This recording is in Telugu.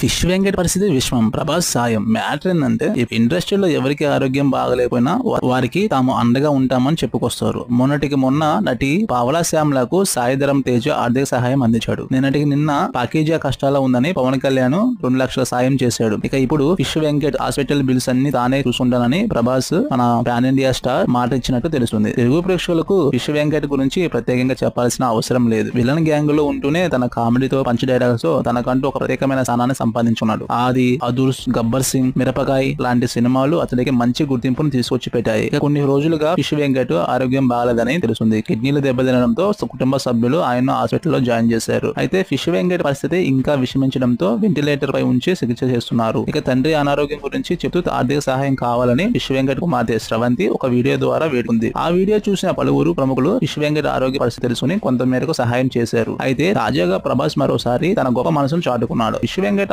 ఫిష్ వెంకట్ పరిస్థితి విషమం, ప్రభాస్ సాయం. మ్యాటర్ ఏంటంటే ఇండస్ట్రీలో ఎవరికి ఆరోగ్యం బాగలేకపోయినా వారికి తాము అండగా ఉంటామని చెప్పుకొస్తారు. మొన్నటికి మొన్న నటి పావలా శ్యామ్లకు సాయిధరం తేజ్ ఆర్థిక సహాయం అందించాడు. నిన్న పాకీజా కష్టాల్లో ఉందని పవన్ కళ్యాణ్ 2 లక్షల సాయం చేశాడు. ఇక ఇప్పుడు ఫిష్ వెంకట్ హాస్పిటల్ బిల్స్ అన్ని తానే చూసుకుంటానని ప్రభాస్ మన పాన్ ఇండియా స్టార్ మాట ఇచ్చినట్టు తెలుస్తుంది. తెలుగు ప్రేక్షకులకు ఫిష్ వెంకట్ గురించి ప్రత్యేకంగా చెప్పాల్సిన అవసరం లేదు. విలన్ గ్యాంగ్ లో ఉంటూనే తన కామెడీతో పంచ్ డైలాగ్స్ తో తనకంటూ ఒక ప్రత్యేకమైన స్థానాన్ని సంపాదించుకున్నాడు. ఆది, అదుర్స్, గబ్బర్ సింగ్, మిరపకాయ్ లాంటి సినిమాలు అతనికి మంచి గుర్తింపును తీసుకొచ్చి పెట్టాయి. కొన్ని రోజులుగా ఫిష్ వెంకట్ ఆరోగ్యం బాగలేదని తెలుస్తుంది. కిడ్నీలు దెబ్బతినడంతో కుటుంబ సభ్యులు ఆయన హాస్పిటల్లో జాయిన్ చేశారు. అయితే ఫిష్ వెంకట్ పరిస్థితి ఇంకా విషమించడంతో వెంటిలేటర్ పై ఉంచి చికిత్స చేస్తున్నారు. ఇక తండ్రి అనారోగ్యం గురించి చెప్తూ ఆర్థిక సహాయం కావాలని ఫిష్ వెంకట్ కుమార్తె స్రవంతి ఒక వీడియో ద్వారా వేడుకుంది. ఆ వీడియో చూసిన పలువురు ప్రముఖులు ఫిష్ వెంకట్ ఆరోగ్య పరిస్థితి తెలుసుకుని కొంత మేరకు సహాయం చేశారు. అయితే తాజాగా ప్రభాస్ మరోసారి తన గొప్ప మనసును చాటుకున్నాడు. ఫిష్ వెంకట్